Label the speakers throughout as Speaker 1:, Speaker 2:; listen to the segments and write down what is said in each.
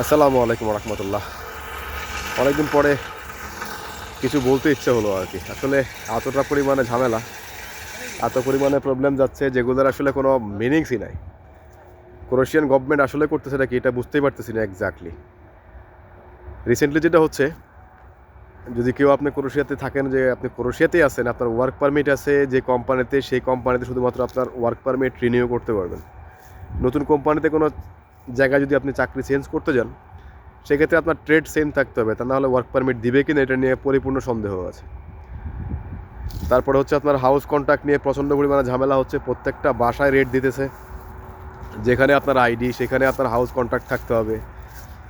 Speaker 1: আসসালামু আলাইকুম রহমতুল্লাহ। অনেকদিন পরে কিছু বলতে ইচ্ছে হলো আর কি। আসলে এতটা পরিমাণে ঝামেলা, এত পরিমাণে প্রবলেম যাচ্ছে যেগুলোর আসলে কোনো মিনিংসই নাই। ক্রোয়েশিয়ান গভর্নমেন্ট আসলে করতেছে নাকি এটা বুঝতেই পারতেছি না এক্স্যাক্টলি। রিসেন্টলি যেটা হচ্ছে, যদি কেউ আপনি ক্রোয়েশিয়াতে থাকেন, যে আপনি ক্রোয়েশিয়াতেই আছেন, আপনার ওয়ার্ক পারমিট আছে যে কোম্পানিতে, সেই কোম্পানিতে শুধুমাত্র আপনার ওয়ার্ক পারমিট রিনিউ করতে পারবেন। নতুন কোম্পানিতে কোনো জায়গায় যদি আপনি চাকরি চেঞ্জ করতে যান, সেক্ষেত্রে আপনার ট্রেড সেম থাকতে হবে, তা নাহলে ওয়ার্ক পারমিট দিবে কিনা এটা নিয়ে পরিপূর্ণ সন্দেহ আছে। তারপরে হচ্ছে আপনার হাউস কন্ট্রাক্ট নিয়ে প্রচণ্ড পরিমাণে ঝামেলা হচ্ছে। প্রত্যেকটা বাসায় রেট দিতেছে, যেখানে আপনার আইডি সেখানে আপনার হাউস কন্ট্রাক্ট থাকতে হবে।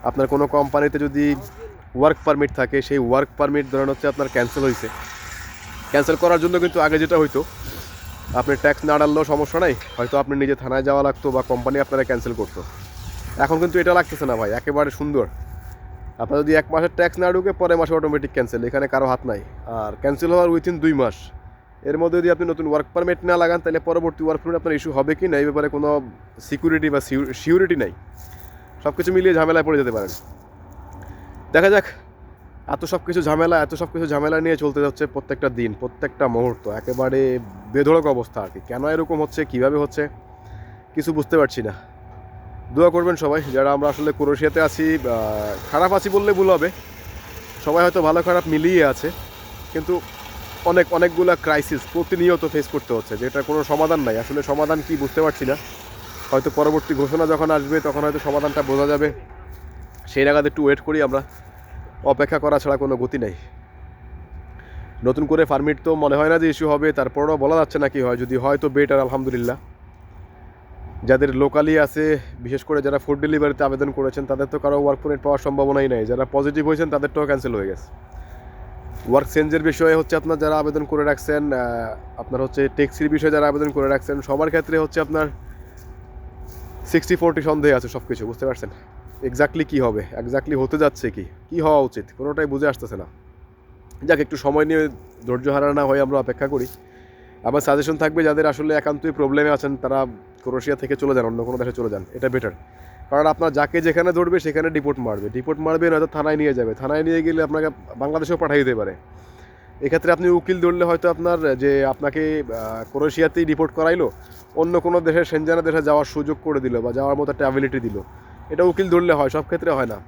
Speaker 1: আপনার কোনো কোম্পানিতে যদি ওয়ার্ক পারমিট থাকে, সেই ওয়ার্ক পারমিট ধরেন হচ্ছে আপনার ক্যান্সেল হয়েছে, ক্যান্সেল করার জন্য কিন্তু আগে যেটা হইতো, আপনি ট্যাক্স না ডাললেও সমস্যা নাই, হয়তো আপনি নিজে থানায় যাওয়া লাগতো বা কোম্পানি আপনারা ক্যান্সেল করতো। এখন কিন্তু এটা লাগতেছে না ভাই, একেবারে সুন্দর। আপনার যদি 1 মাসের ট্যাক্স না ঢুকে, পরের মাসে অটোমেটিক ক্যান্সেল, এখানে কারো হাত নাই। আর ক্যান্সেল হওয়ার উইথিন 2 মাস, এর মধ্যে যদি আপনি নতুন ওয়ার্ক পারমিট না লাগান, তাহলে পরবর্তী ওয়ার্ক পারমিট আপনার ইস্যু হবে কি না এই ব্যাপারে কোনো সিকিউরিটি বা সিউরিটি নাই। সব কিছু মিলিয়ে ঝামেলায় পড়ে যেতে পারেন। দেখা যাক। এত সব কিছু ঝামেলা নিয়ে চলতে যাচ্ছে প্রত্যেকটা দিন, প্রত্যেকটা মুহূর্ত, একেবারে বেধড়ক অবস্থা আর কি। কেন এরকম হচ্ছে, কীভাবে হচ্ছে, কিছু বুঝতে পারছি না। দোয়া করবেন সবাই, যারা আমরা আসলে ক্রোয়েশিয়াতে আছি। খারাপ আছি বললে ভুল হবে, সবাই হয়তো ভালো খারাপ মিলিয়ে আছে, কিন্তু অনেকগুলা ক্রাইসিস প্রতিনিয়ত ফেস করতে হচ্ছে, যেটা কোনো সমাধান নাই। আসলে সমাধান কি বুঝতে পারছি না। হয়তো পরবর্তী ঘোষণা যখন আসবে তখন হয়তো সমাধানটা বোঝা যাবে। সেই নাগাদ একটু ওয়েট করি আমরা। অপেক্ষা করা ছাড়া কোনো গতি নাই। নতুন করে পারমিট তো মনে হয় না যে ইস্যু হবে, তারপরেও বলা যাচ্ছে না কি হয়। যদি হয় তো বেটার, আলহামদুলিল্লাহ। যাদের লোকালি আছে, বিশেষ করে যারা ফুড ডেলিভারিতে আবেদন করেছেন, তাদের তো কারো ওয়ার্ক পারমিট পাওয়ার সম্ভাবনাই নাই। যারা পজিটিভ হয়েছেন তাদেরটাও ক্যান্সেল হয়ে গেছে। ওয়ার্ক চেঞ্জের বিষয়ে হচ্ছে আপনার যারা আবেদন করে রাখছেন, আপনার হচ্ছে ট্যাক্সির বিষয়ে যারা আবেদন করে রাখছেন, সবার ক্ষেত্রে হচ্ছে আপনার 60-40 সন্দেহ আছে সব কিছু। বুঝতে পারছেন এক্স্যাক্টলি কী হবে, এক্স্যাক্টলি হতে যাচ্ছে কী হওয়া উচিত, কোনোটাই বুঝে আসতেছে না। যাক, একটু সময় নিয়ে ধৈর্য হারা না হয়ে আমরা অপেক্ষা করি। আমার সাজেশন থাকবে, যাদের আসলে একান্তই প্রবলেমে আছেন, তারা ক্রোয়েশিয়া থেকে চলে যান, অন্য কোনো দেশে চলে যান, এটা বেটার। কারণ আপনার যাকে যেখানে ধরবে সেখানে ডিপোর্ট মারবে, নয়তো থানায় নিয়ে যাবে। থানায় নিয়ে গেলে আপনাকে বাংলাদেশেও পাঠিয়ে দিতে পারে। এক্ষেত্রে আপনি উকিল ধরলে হয়তো আপনার যে আপনাকে ক্রোয়েশিয়াতেই ডিপোর্ট করাইলো, অন্য কোনো দেশে, সেনজেনা দেশে যাওয়ার সুযোগ করে দিল বা যাওয়ার মতো একটা অ্যাবিলিটি দিল। এটা উকিল ধরলে হয়, সব ক্ষেত্রে হয় না।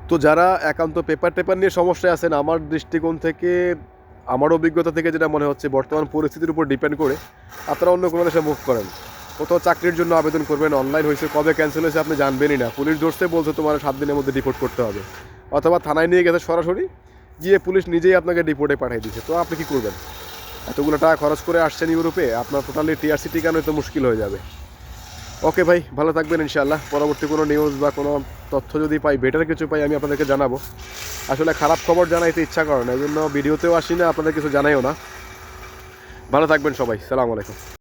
Speaker 1: তো যারা একান্ত পেপার নিয়ে সমস্যায় আছেন, আমার দৃষ্টিকোণ থেকে, আমার অভিজ্ঞতা থেকে যেটা মনে হচ্ছে, বর্তমান পরিস্থিতির উপর ডিপেন্ড করে আপনারা অন্য কোনো দেশে মুভ করেন। কোথাও চাকরির জন্য আবেদন করবেন, অনলাইন হয়েছে, কবে ক্যান্সেল হয়েছে আপনি জানবেনই না। পুলিশ ধরতে বলছে তোমার 7 দিনের মধ্যে ডিপোর্ট করতে হবে, অথবা থানায় নিয়ে গেছে সরাসরি, গিয়ে পুলিশ নিজেই আপনাকে ডিপোর্টে পাঠিয়ে দিচ্ছে। তো আপনি কী করবেন? এতগুলো টাকা খরচ করে আসছেন ইউরোপে, আপনার টোটালি টিআরসি টিকানো তো মুশকিল হয়ে যাবে। ওকে ভাই, ভালো থাকবেন ইনশাআল্লাহ। পরবর্তী কোনো নিউজ বা কোনো তথ্য যদি পাই, বেটার কিছু পাই, আমি আপনাদেরকে জানাবো। আসলে খারাপ খবর জানাইতে ইচ্ছা করে না, এই জন্য ভিডিওতেও আসি না, আপনাদের কিছু জানাইও না। ভালো থাকবেন সবাই, সালাম আলাইকুম।